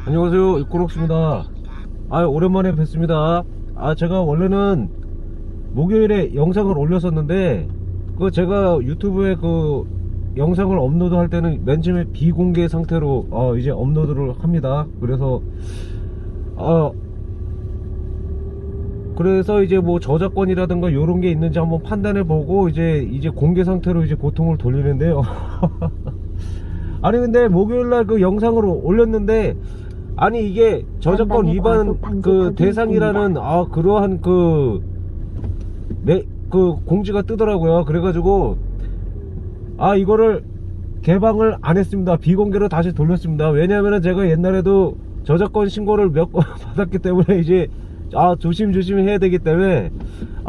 안녕하세요, 이코록스입니다. 오랜만에 뵙습니다. 제가 원래는 목요일에 영상을 올렸었는데 제가 유튜브에 영상을 업로드 할 때는 맨 처음에 비공개 상태로 이제 업로드를 합니다. 그래서 이제 뭐 저작권이라든가 요런 게 있는지 한번 판단해 보고 이제 공개 상태로 이제 보통을 돌리는데요. 근데 목요일날 영상을 올렸는데 이게 저작권 위반 대상이라는 그러한 공지가 뜨더라고요. 그래가지고 이거를 개방을 안 했습니다. 비공개로 다시 돌렸습니다. 왜냐면은 제가 옛날에도 저작권 신고를 몇 번 받았기 때문에 이제 조심조심 해야 되기 때문에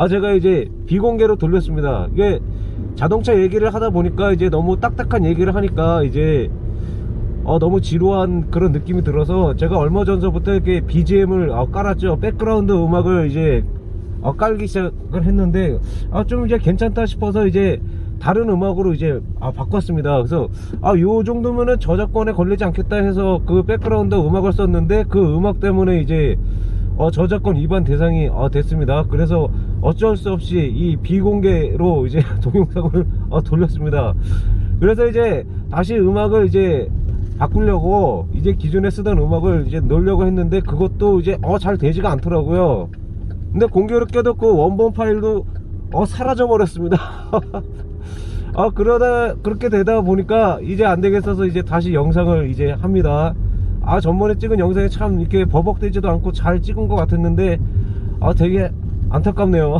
제가 이제 비공개로 돌렸습니다. 이게 자동차 얘기를 하다 보니까 이제 너무 딱딱한 얘기를 하니까 이제 너무 지루한 그런 느낌이 들어서 제가 얼마 전서부터 이렇게 BGM을 깔았죠. 백그라운드 음악을 이제 깔기 시작을 했는데 좀 이제 괜찮다 싶어서 이제 다른 음악으로 이제 바꿨습니다. 그래서 요 정도면은 저작권에 걸리지 않겠다 해서 그 백그라운드 음악을 썼는데 그 음악 때문에 이제 저작권 위반 대상이 됐습니다. 그래서 어쩔 수 없이 이 비공개로 이제 동영상을 돌렸습니다. 그래서 이제 다시 음악을 이제 바꾸려고 이제 기존에 쓰던 음악을 이제 넣으려고 했는데 그것도 이제 잘 되지가 않더라고요. 근데 공교롭게도 그 원본 파일도 사라져 버렸습니다. 그렇게 되다 보니까 이제 안 되겠어서 이제 다시 영상을 이제 합니다. 전번에 찍은 영상이 참 이렇게 버벅대지도 않고 잘 찍은 것 같았는데 되게 안타깝네요.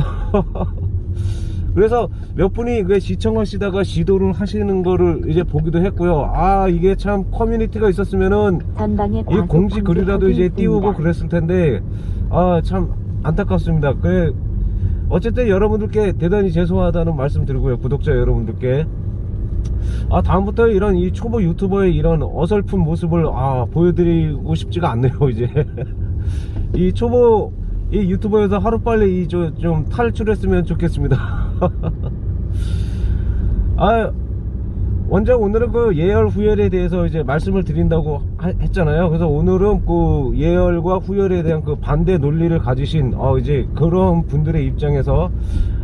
그래서 몇 분이 시청하시다가 시도를 하시는 거를 이제 보기도 했고요. 이게 참 커뮤니티가 있었으면은 이 공지 글이라도 이제 띄우고 그랬을 텐데 참 안타깝습니다. 어쨌든 여러분들께 대단히 죄송하다는 말씀 드리고요. 구독자 여러분들께 다음부터 이런 이 초보 유튜버의 이런 어설픈 모습을 보여드리고 싶지가 않네요. 이제 이 초보 유튜버에서 하루빨리 좀 탈출했으면 좋겠습니다. 먼저 오늘은 예열 후열에 대해서 이제 말씀을 드린다고 했잖아요. 그래서 오늘은 예열과 후열에 대한 반대 논리를 가지신 이제 그런 분들의 입장에서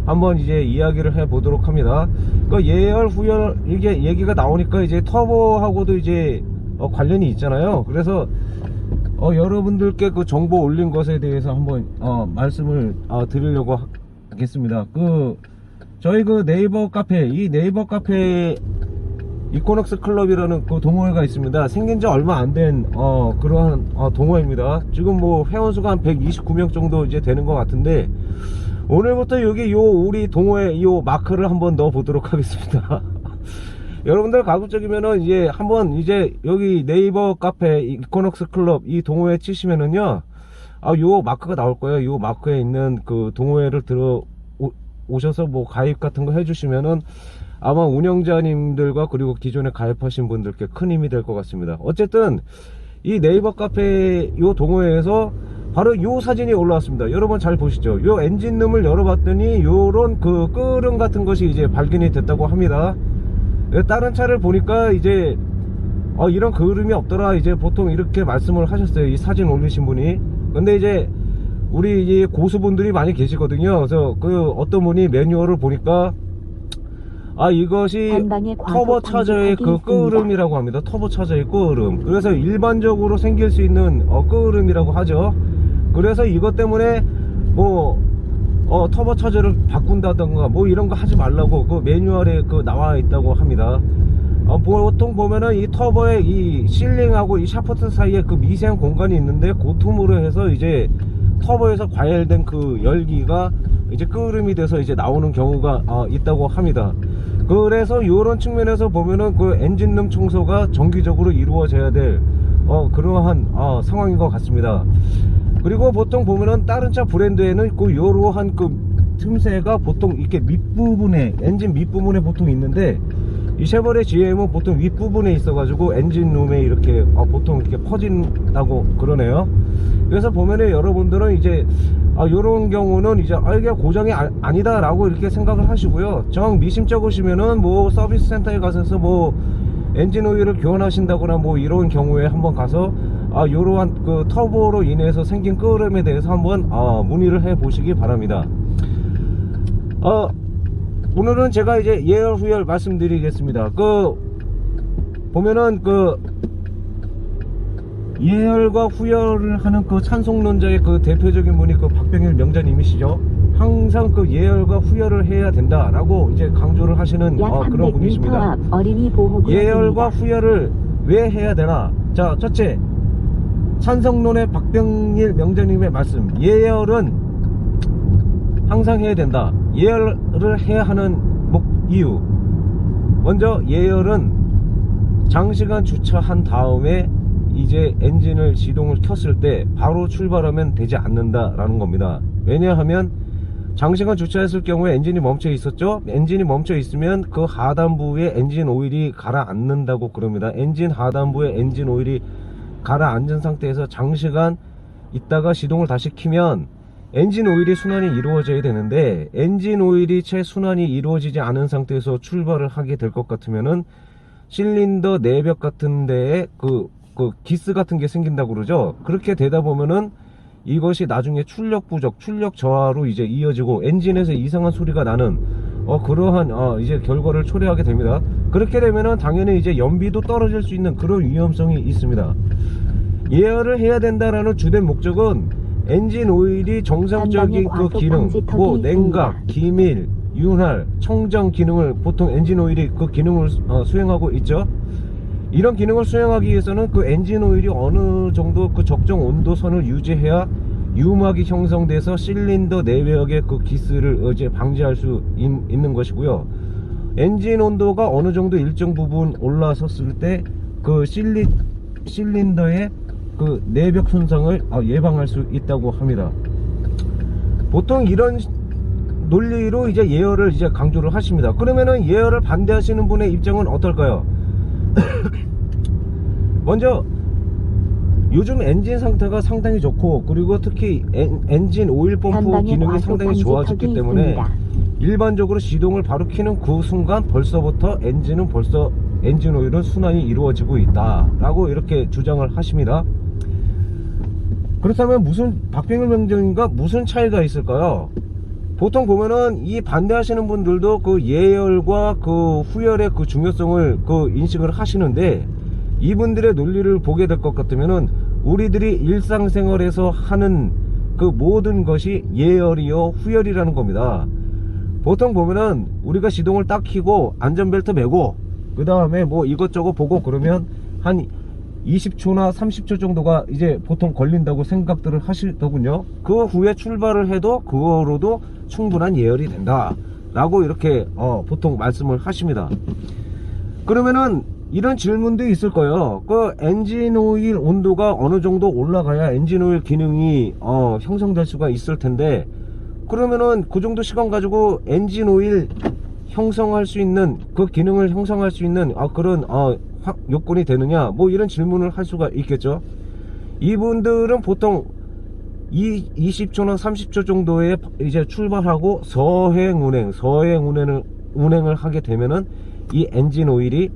한번 이제 이야기를 해 보도록 합니다. 예열 후열 이게 얘기가 나오니까 이제 터보하고도 이제 관련이 있잖아요. 그래서 여러분들께 정보 올린 것에 대해서 한번 말씀을 드리려고 하겠습니다. 저희 네이버 카페, 이 네이버 카페 이코넉스 클럽이라는 동호회가 있습니다. 생긴 지 얼마 안 된 그러한 동호회입니다. 지금 뭐 회원수가 한 129명 정도 이제 되는 것 같은데 오늘부터 여기 우리 동호회 마크를 한번 넣어 보도록 하겠습니다. 여러분들 가급적이면은 이제 한번 이제 여기 네이버 카페 이코넉스 클럽 이 동호회 치시면은요 요 마크가 나올 거예요. 요 마크에 있는 동호회를 오셔서 뭐 가입 같은 거 해주시면은 아마 운영자님들과 그리고 기존에 가입하신 분들께 큰 힘이 될 것 같습니다. 어쨌든 이 네이버 카페 요 동호회에서 바로 요 사진이 올라왔습니다. 여러분 잘 보시죠. 요 엔진룸을 열어봤더니 요런 끄름 같은 것이 이제 발견이 됐다고 합니다. 다른 차를 보니까 이제 이런 그림이 없더라 이제 보통 이렇게 말씀을 하셨어요. 이 사진 올리신 분이. 근데 이제 우리 이 고수분들이 많이 계시거든요. 그래서 어떤 분이 매뉴얼을 보니까 이것이 터보차저의 끄름이라고 합니다. 터보차저의 끄름. 그래서 일반적으로 생길 수 있는 끄름이라고 하죠. 그래서 이것 때문에 뭐 터보차저를 바꾼다던가 뭐 이런 거 하지 말라고 매뉴얼에 나와 있다고 합니다. 보통 보면은 이 터보의 이 실링하고 이 샤프트 사이에 미세한 공간이 있는데 그 틈으로 해서 이제 터보에서 과열된 열기가 이제 끄름이 돼서 이제 나오는 경우가 있다고 합니다. 그래서 이런 측면에서 보면은 엔진룸 청소가 정기적으로 이루어져야 될 그러한 상황인 것 같습니다. 그리고 보통 보면은 다른 차 브랜드에는 요러한 틈새가 보통 이렇게 밑부분에 엔진 밑부분에 보통 있는데 이 쉐보레 GM은 보통 윗부분에 있어가지고 엔진룸에 이렇게 보통 이렇게 퍼진다고 그러네요. 그래서 보면은 여러분들은 이제 요런 경우는 이제 이게 고장이 아니다 라고 이렇게 생각을 하시고요. 정 미심쩍으시면은 뭐 서비스 센터에 가셔서 뭐 엔진 오일을 교환하신다거나 뭐 이런 경우에 한번 가서 요러한 그 터보로 인해서 생긴 끄름에 대해서 한번 문의를 해 보시기 바랍니다. 오늘은 제가 이제 예열 후열 말씀드리겠습니다. 보면은 예열과 후열을 하는 찬송론자의 대표적인 분이 박병일 명자님이시죠. 항상 예열과 후열을 해야 된다라고 이제 강조를 하시는 그런 분이십니다. 예열과 후열을 왜 해야 되나? 자, 첫째, 찬송론의 박병일 명자님의 말씀. 예열은 항상 해야 된다. 예열을 해야 하는 이유. 먼저 예열은 장시간 주차한 다음에 이제 엔진을 시동을 켰을 때 바로 출발하면 되지 않는다라는 겁니다. 왜냐하면 장시간 주차했을 경우에 엔진이 멈춰 있었죠. 엔진이 멈춰 있으면 그 하단부에 엔진 오일이 가라앉는다고 그럽니다. 엔진 하단부에 엔진 오일이 가라앉은 상태에서 장시간 있다가 시동을 다시 키면 엔진 오일이 순환이 이루어져야 되는데, 엔진 오일이 채 순환이 이루어지지 않은 상태에서 출발을 하게 될 것 같으면은 실린더 내벽 같은 데에 기스 같은 게 생긴다고 그러죠. 그렇게 되다 보면은 이것이 나중에 출력 부족, 출력 저하로 이제 이어지고 엔진에서 이상한 소리가 나는 그러한 이제 결과를 초래하게 됩니다. 그렇게 되면은 당연히 이제 연비도 떨어질 수 있는 그런 위험성이 있습니다. 예열을 해야 된다라는 주된 목적은 엔진 오일이 정상적인 기능, 냉각, 기밀, 윤활, 청정 기능을 보통 엔진 오일이 기능을 수행하고 있죠. 이런 기능을 수행하기 위해서는 엔진 오일이 어느 정도 적정 온도선을 유지해야 유막이 형성돼서 실린더 내벽의 기스를 이제 방지할 수 있는 것이고요. 엔진 온도가 어느 정도 일정 부분 올라섰을 때 실린더의 내벽 손상을 예방할 수 있다고 합니다. 보통 이런 논리로 이제 예열을 이제 강조를 하십니다. 그러면은 예열을 반대하시는 분의 입장은 어떨까요? 먼저 요즘 엔진 상태가 상당히 좋고, 그리고 특히 엔진 오일 펌프 기능이 상당히 좋아졌기 때문에 일반적으로 시동을 바로 켜는 그 순간 벌써부터 엔진 오일은 순환이 이루어지고 있다 라고 이렇게 주장을 하십니다. 그렇다면 박병일 명장님과 무슨 차이가 있을까요? 보통 보면은 이 반대하시는 분들도 예열과 후열의 중요성을 인식을 하시는데, 이분들의 논리를 보게 될 것 같으면은 우리들이 일상생활에서 하는 모든 것이 예열이요 후열이라는 겁니다. 보통 보면은 우리가 시동을 딱 켜고 안전벨트 매고 그 다음에 이것저것 보고 그러면 한 20초나 30초 정도가 이제 보통 걸린다고 생각들을 하시더군요. 그 후에 출발을 해도 그거로도 충분한 예열이 된다 라고 이렇게 보통 말씀을 하십니다. 그러면은 이런 질문도 있을 거예요. 엔진 오일 온도가 어느 정도 올라가야 엔진 오일 기능이 형성될 수가 있을 텐데, 그러면은 그 정도 시간 가지고 엔진 오일 형성할 수 있는 기능을 형성할 수 있는 그런 요건이 되느냐, 이런 질문을 할 수가 있겠죠. 이분들은 보통 20초나 30초 정도에 이제 출발하고 서행 운행을 하게 되면은 이 엔진 오일이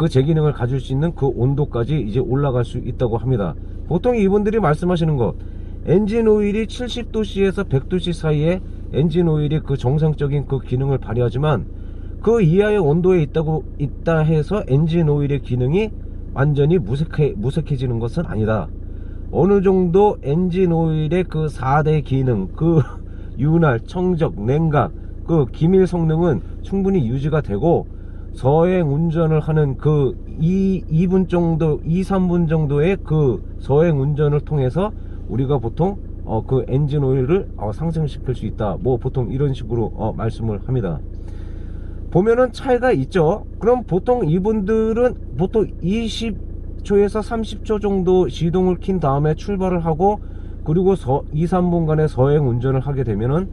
제 기능을 가질 수 있는 온도까지 이제 올라갈 수 있다고 합니다. 보통 이분들이 말씀하시는 것, 엔진 오일이 70도씨에서 100도씨 사이에 엔진 오일이 정상적인 기능을 발휘하지만 이하의 온도에 있다 해서 엔진 오일의 기능이 완전히 무색해지는 것은 아니다. 어느 정도 엔진 오일의 4대 기능, 윤활, 청적, 냉각, 기밀 성능은 충분히 유지가 되고, 서행 운전을 하는 2분 정도, 2-3분 정도의 서행 운전을 통해서 우리가 보통 엔진 오일을 상승시킬 수 있다. 보통 이런 식으로 말씀을 합니다. 보면은 차이가 있죠. 그럼 보통 이분들은 보통 20초에서 30초 정도 시동을 킨 다음에 출발을 하고, 그리고 2-3분간의 서행 운전을 하게 되면은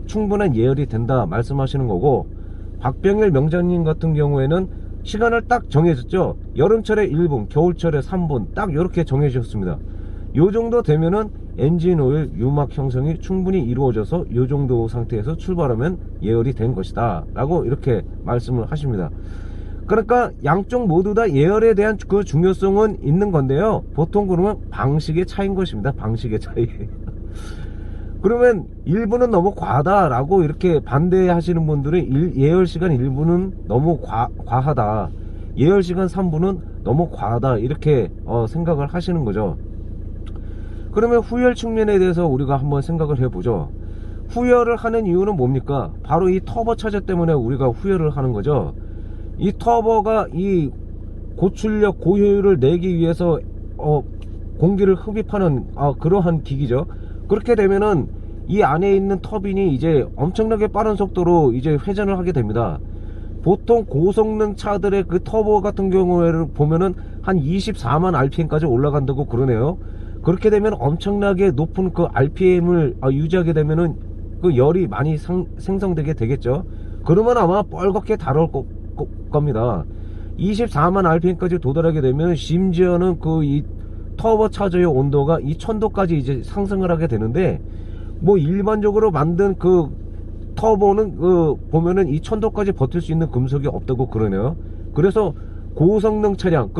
충분한 예열이 된다 말씀하시는 거고, 박병일 명장님 같은 경우에는 시간을 딱 정해졌죠. 여름철에 1분, 겨울철에 3분 딱 이렇게 정해졌습니다. 요 정도 되면은 엔진 오일 유막 형성이 충분히 이루어져서 요 정도 상태에서 출발하면 예열이 된 것이다 라고 이렇게 말씀을 하십니다. 그러니까 양쪽 모두 다 예열에 대한 그 중요성은 있는 건데요. 보통 그러면 방식의 차이인 것입니다. 방식의 차이. 그러면 일부는 너무 과하다라고 이렇게 반대하시는 분들은 예열시간 일부는 너무 과하다, 예열시간 3부는 너무 과하다, 이렇게 생각을 하시는 거죠. 그러면 후열 측면에 대해서 우리가 한번 생각을 해보죠. 후열을 하는 이유는 뭡니까? 바로 이 터보 차저 때문에 우리가 후열을 하는 거죠. 이 터보가 이 고출력 고효율을 내기 위해서 공기를 흡입하는 그러한 기기죠. 그렇게 되면은 이 안에 있는 터빈이 이제 엄청나게 빠른 속도로 이제 회전을 하게 됩니다. 보통 고성능 차들의 그 터보 같은 경우에를 보면은 한 24만 RPM까지 올라간다고 그러네요. 그렇게 되면 엄청나게 높은 그 RPM을 유지하게 되면은 그 열이 많이 생성되게 되겠죠. 그러면 아마 뻘겋게 달아올 겁니다. 24만 RPM까지 도달하게 되면 심지어는 그 이 터보 차저의 온도가 이 1000도까지 이제 상승을 하게 되는데, 뭐 일반적으로 만든 그 터보는 보면은 이 1000도까지 버틸 수 있는 금속이 없다고 그러네요. 그래서 고성능 차량,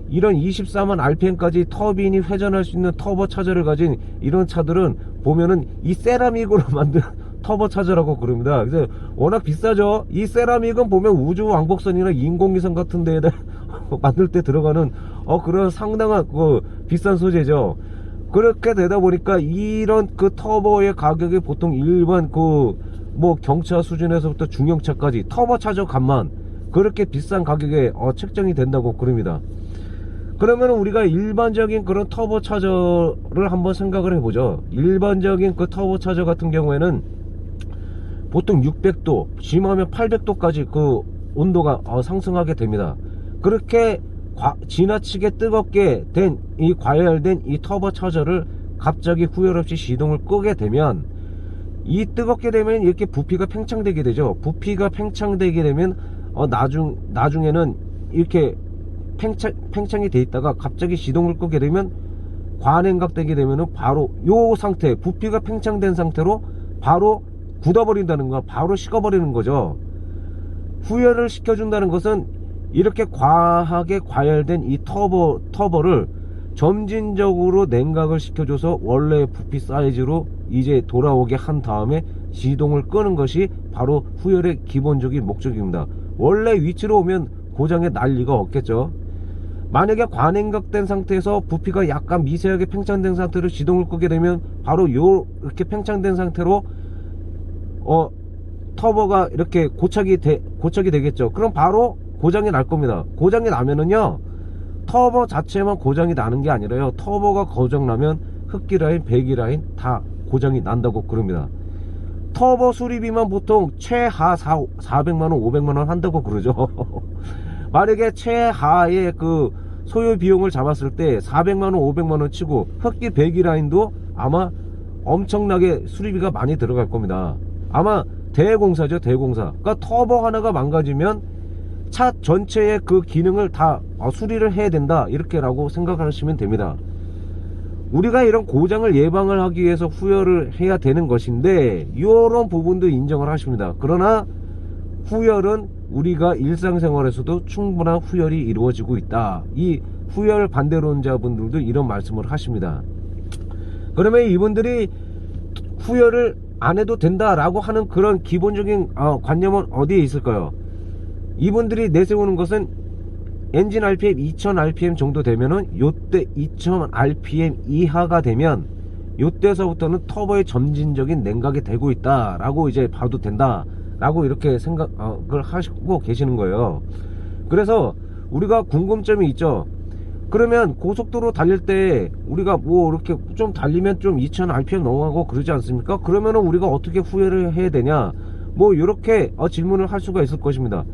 이런 24만 RPM까지 터빈이 회전할 수 있는 터보 차저를 가진 이런 차들은 보면은 이 세라믹으로 만든 터보 차저라고 그럽니다. 그래서 워낙 비싸죠. 이 세라믹은 보면 우주 왕복선이나 인공위성 같은 데에다 만들 때 들어가는 그런 상당한 그 비싼 소재죠. 그렇게 되다 보니까 이런 그 터보의 가격이 보통 일반 그 뭐 경차 수준에서부터 중형차까지 터보 차저 값만 그렇게 비싼 가격에 책정이 된다고 그럽니다. 그러면 우리가 일반적인 그런 터보 차저를 한번 생각을 해보죠. 일반적인 그 터보 차저 같은 경우에는 보통 600도, 심하면 800도까지 그 온도가 상승하게 됩니다. 그렇게 지나치게 뜨겁게 된 이 과열된 이 터보 차저를 갑자기 후열 없이 시동을 끄게 되면, 이 뜨겁게 되면 이렇게 부피가 팽창되게 되죠. 부피가 팽창되게 되면 나중에는 이렇게 팽창이 돼 있다가 갑자기 시동을 끄게 되면 과냉각되게 되면은 바로 요 상태, 부피가 팽창된 상태로 바로 굳어버린다는 거, 바로 식어버리는 거죠. 후열을 시켜준다는 것은 이렇게 과하게 과열된 이 터보를 점진적으로 냉각을 시켜줘서 원래의 부피 사이즈로 이제 돌아오게 한 다음에 시동을 끄는 것이 바로 후열의 기본적인 목적입니다. 원래 위치로 오면 고장에 날 리가 없겠죠. 만약에 과냉각된 상태에서 부피가 약간 미세하게 팽창된 상태로 시동을 끄게 되면 바로 이렇게 팽창된 상태로 터보가 이렇게 고착이 되겠죠. 그럼 바로 고장이 날 겁니다. 고장이 나면은요, 터보 자체만 고장이 나는 게 아니라요, 터보가 고장나면 흡기 라인, 배기 라인 다 고장이 난다고 그럽니다. 터보 수리비만 보통 최하 400만원 500만원 한다고 그러죠. 만약에 최하의 그 소요 비용을 잡았을 때 400만원 500만원 치고 흡기 배기 라인도 아마 엄청나게 수리비가 많이 들어갈 겁니다. 아마 대공사죠, 대공사. 그러니까 터보 하나가 망가지면 차 전체의 그 기능을 다 수리를 해야 된다, 이렇게라고 생각하시면 됩니다. 우리가 이런 고장을 예방을 하기 위해서 후열을 해야 되는 것인데, 이런 부분도 인정을 하십니다. 그러나 후열은 우리가 일상생활에서도 충분한 후열이 이루어지고 있다, 이 후열 반대론자분들도 이런 말씀을 하십니다. 그러면 이분들이 후열을 안 해도 된다라고 하는 그런 기본적인 관념은 어디에 있을까요? 이분들이 내세우는 것은 엔진 RPM 2000 RPM 정도 되면은, 요때 2000 RPM 이하가 되면 요때서부터는 터보의 점진적인 냉각이 되고 있다 라고 이제 봐도 된다 라고 이렇게 생각을 하시고 계시는 거예요. 그래서 우리가 궁금점이 있죠. 그러면 고속도로 달릴 때 우리가 뭐 이렇게 좀 달리면 좀 2000 RPM 넘어가고 그러지 않습니까? 그러면은 우리가 어떻게 후회를 해야 되냐, 뭐 이렇게 질문을 할 수가 있을 것입니다.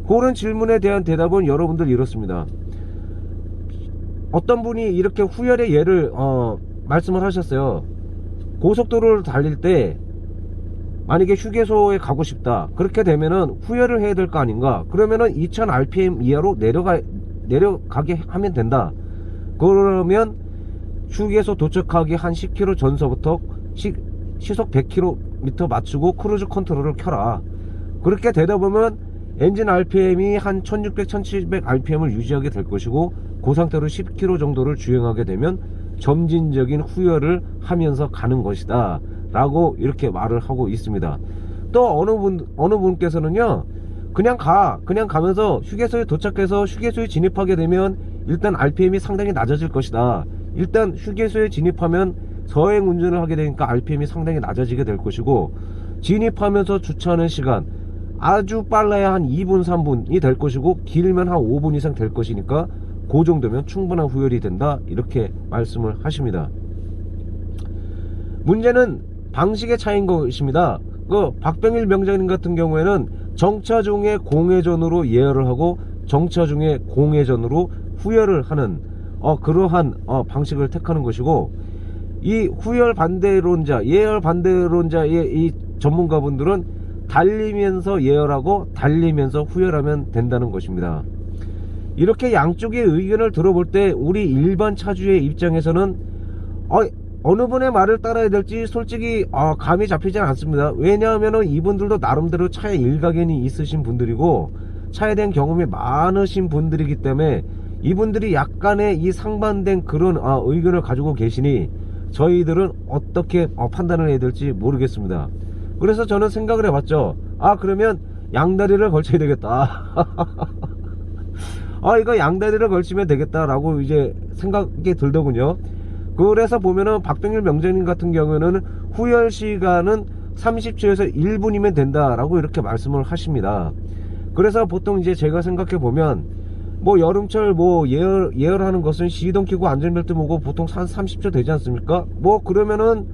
그런 질문에 대한 대답은 여러분들 이렇습니다. 어떤 분이 이렇게 후열의 예를 말씀을 하셨어요. 고속도로를 달릴 때 만약에 휴게소에 가고 싶다, 그렇게 되면은 후열을 해야 될 거 아닌가. 그러면은 2000 RPM 이하로 내려가게 하면 된다. 그러면 휴게소 도착하기 한 10km 전서부터 시속 100km 맞추고 크루즈 컨트롤을 켜라. 그렇게 되다 보면 엔진 RPM이 한 1600, 1700 RPM을 유지하게 될 것이고 그 상태로 10km 정도를 주행하게 되면 점진적인 후열을 하면서 가는 것이다 라고 이렇게 말을 하고 있습니다. 또 어느 분께서는요, 그냥 가면서 휴게소에 도착해서 휴게소에 진입하게 되면 일단 RPM이 상당히 낮아질 것이다. 일단 휴게소에 진입하면 서행 운전을 하게 되니까 RPM이 상당히 낮아지게 될 것이고, 진입하면서 주차하는 시간 아주 빨라야 한 2분 3분이 될 것이고, 길면 한 5분 이상 될 것이니까 그 정도면 충분한 후열이 된다, 이렇게 말씀을 하십니다. 문제는 방식의 차이인 것입니다. 그 박병일 명장님 같은 경우에는 정차 중에 공회전으로 예열을 하고 정차 중에 공회전으로 후열을 하는 그러한 방식을 택하는 것이고, 이 후열 반대론자, 예열 반대론자의 이 전문가분들은 달리면서 예열하고 달리면서 후열하면 된다는 것입니다. 이렇게 양쪽의 의견을 들어볼 때 우리 일반 차주의 입장에서는 어느 분의 말을 따라야 될지 솔직히 감이 잡히지 않습니다. 왜냐하면 이분들도 나름대로 차에 일가견이 있으신 분들이고 차에 대한 경험이 많으신 분들이기 때문에 이분들이 약간의 이 상반된 그런 의견을 가지고 계시니 저희들은 어떻게 판단을 해야 될지 모르겠습니다. 그래서 저는 생각을 해봤죠. 그러면 양다리를 걸쳐야 되겠다. 이거 양다리를 걸치면 되겠다라고 이제 생각이 들더군요. 그래서 보면은 박병일 명장님 같은 경우에는 후열 시간은 30초에서 1분이면 된다라고 이렇게 말씀을 하십니다. 그래서 보통 이제 제가 생각해 보면 뭐 여름철 뭐 예열하는 것은 시동 켜고 안전벨트 매고 보통 한 30초 되지 않습니까? 뭐 그러면은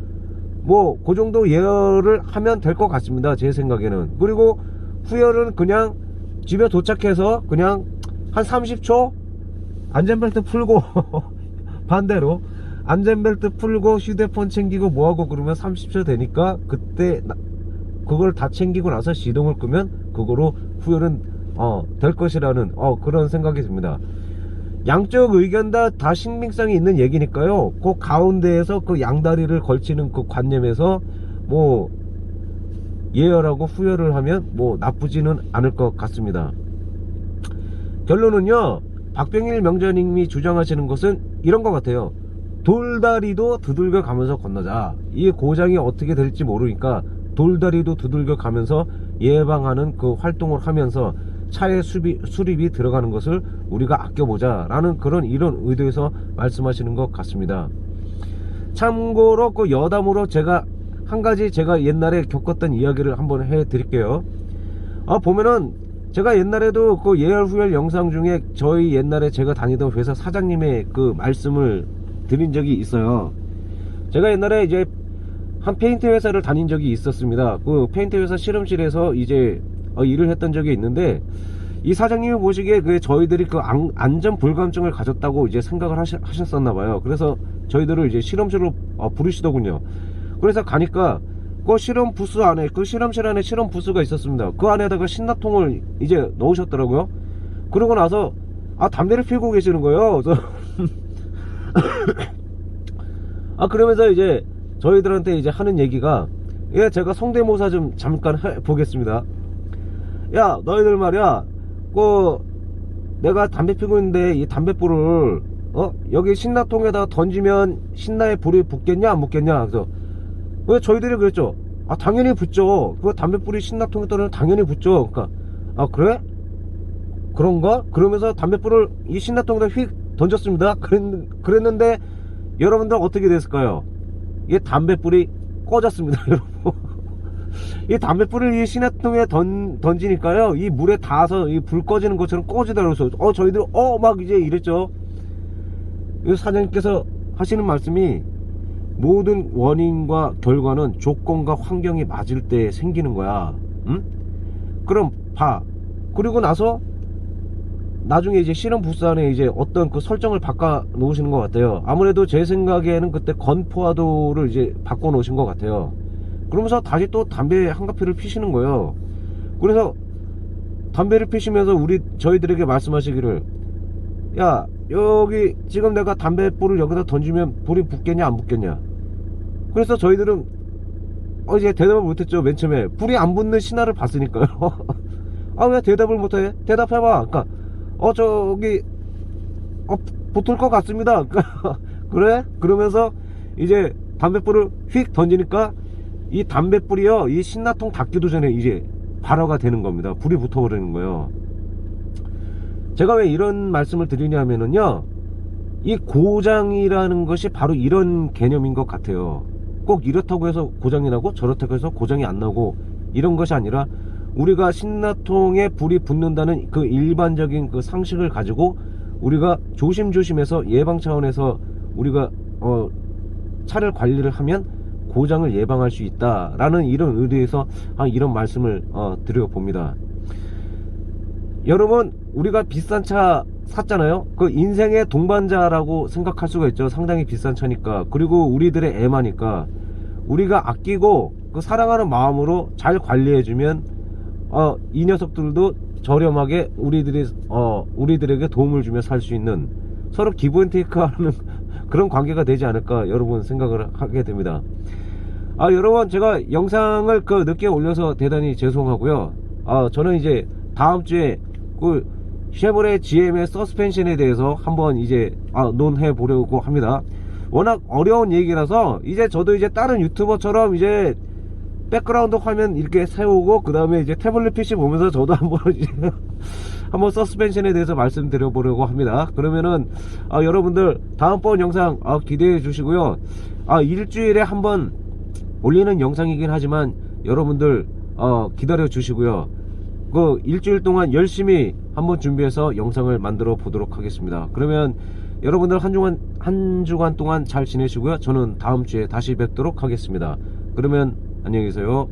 뭐 그 정도 예열을 하면 될 것 같습니다, 제 생각에는. 그리고 후열은 그냥 집에 도착해서 그냥 한 30초 안전벨트 풀고 반대로 안전벨트 풀고 휴대폰 챙기고 뭐하고 그러면 30초 되니까 그때 그걸 다 챙기고 나서 시동을 끄면 그거로 후열은 될 것이라는 그런 생각이 듭니다. 양쪽 의견 다 신빙성이 있는 얘기니까요. 그 가운데에서 그 양다리를 걸치는 그 관념에서 뭐 예열하고 후열을 하면 뭐 나쁘지는 않을 것 같습니다. 결론은요, 박병일 명장님이 주장하시는 것은 이런 것 같아요. 돌다리도 두들겨 가면서 건너자. 이 고장이 어떻게 될지 모르니까 돌다리도 두들겨 가면서 예방하는 그 활동을 하면서 차의 수리비 들어가는 것을 우리가 아껴보자 라는 이런 의도에서 말씀하시는 것 같습니다. 참고로 그 여담으로 제가 한 가지 제가 옛날에 겪었던 이야기를 한번 해 드릴게요. 보면은 제가 옛날에도 그 예열 후열 영상 중에 저희 옛날에 제가 다니던 회사 사장님의 그 말씀을 드린 적이 있어요. 제가 옛날에 이제 한 페인트 회사를 다닌 적이 있었습니다. 그 페인트 회사 실험실에서 이제 일을 했던 적이 있는데, 이 사장님이 보시기에 저희들이 그 안전 불감증을 가졌다고 이제 생각을 하셨었나봐요. 그래서 저희들을 이제 실험실로 부르시더군요. 그래서 가니까 그 실험 부스 안에, 그 실험실 안에 실험 부스가 있었습니다. 그 안에다가 신나통을 이제 넣으셨더라고요. 그러고 나서 담배를 피우고 계시는 거예요. 그래서 그러면서 이제 저희들한테 이제 하는 얘기가, 제가 성대모사 좀 잠깐 해보겠습니다. 야, 너희들 말이야, 내가 담배 피우고 있는데 이 담배불을 여기 신나통에다가 던지면 신나에 불이 붙겠냐 안 붙겠냐. 그래서 저희들이 그랬죠. 당연히 붙죠. 그 담배불이 신나통에 떨어지면 당연히 붙죠. 그러니까 그래? 그런가? 그러면서 담배불을 이 신나통에다 휙 던졌습니다. 그랬는데 여러분들 어떻게 됐을까요? 이게 담배불이 꺼졌습니다. 여러분, 이 담배불을 이 신나통에 던지니까요, 이 물에 닿아서 이 불 꺼지는 것처럼 꺼지더라고요. 저희들 막 이제 이랬죠. 이 사장님께서 하시는 말씀이, 모든 원인과 결과는 조건과 환경이 맞을 때 생기는 거야. 응? 그럼 봐. 그리고 나서 나중에 이제 실험 부스 안에 이제 어떤 그 설정을 바꿔 놓으시는 것 같아요. 아무래도 제 생각에는 그때 건포화도를 이제 바꿔 놓으신 것 같아요. 그러면서 다시 또 담배 한 가피를 피시는 거예요. 그래서 담배를 피시면서 저희들에게 말씀하시기를, 야, 여기 지금 내가 담배불을 여기다 던지면 불이 붙겠냐 안 붙겠냐. 그래서 저희들은 이제 대답을 못했죠. 맨 처음에 불이 안 붙는 신화를 봤으니까요. 아 왜 대답을 못해? 대답해봐. 그러니까 저기 붙을 것 같습니다. 그래? 그러면서 이제 담뱃불을 휙 던지니까 이 담뱃불이요, 이 신나통 닿기도 전에 이제 발화가 되는 겁니다. 불이 붙어버리는 거예요. 제가 왜 이런 말씀을 드리냐면은요, 이 고장이라는 것이 바로 이런 개념인 것 같아요. 꼭 이렇다고 해서 고장이 나고 저렇다고 해서 고장이 안 나고 이런 것이 아니라, 우리가 신나통에 불이 붙는다는 그 일반적인 그 상식을 가지고 우리가 조심조심해서 예방 차원에서 우리가 차를 관리를 하면 고장을 예방할 수 있다라는 이런 의도에서 이런 말씀을 드려봅니다. 여러분, 우리가 비싼 차 샀잖아요. 그 인생의 동반자라고 생각할 수가 있죠. 상당히 비싼 차니까. 그리고 우리들의 애마니까 우리가 아끼고 그 사랑하는 마음으로 잘 관리해주면 이 녀석들도 저렴하게 우리들에게 도움을 주며 살 수 있는, 서로 기브앤테이크하는 그런 관계가 되지 않을까 여러분 생각을 하게 됩니다. 여러분, 제가 영상을 늦게 올려서 대단히 죄송하고요. 저는 이제 다음 주에 그 쉐보레 GM의 서스펜션에 대해서 한번 이제 논해 보려고 합니다. 워낙 어려운 얘기라서 이제 저도 이제 다른 유튜버처럼 이제 백그라운드 화면 이렇게 세우고 그 다음에 이제 태블릿 PC 보면서 저도 한번 이제 한번 서스펜션에 대해서 말씀드려 보려고 합니다. 그러면은 여러분들 다음번 영상 기대해 주시고요. 일주일에 한번 올리는 영상이긴 하지만 여러분들 기다려 주시고요. 그 일주일 동안 열심히 한번 준비해서 영상을 만들어 보도록 하겠습니다. 그러면 여러분들 한 주간 동안 잘 지내시고요. 저는 다음 주에 다시 뵙도록 하겠습니다. 그러면 안녕히 계세요.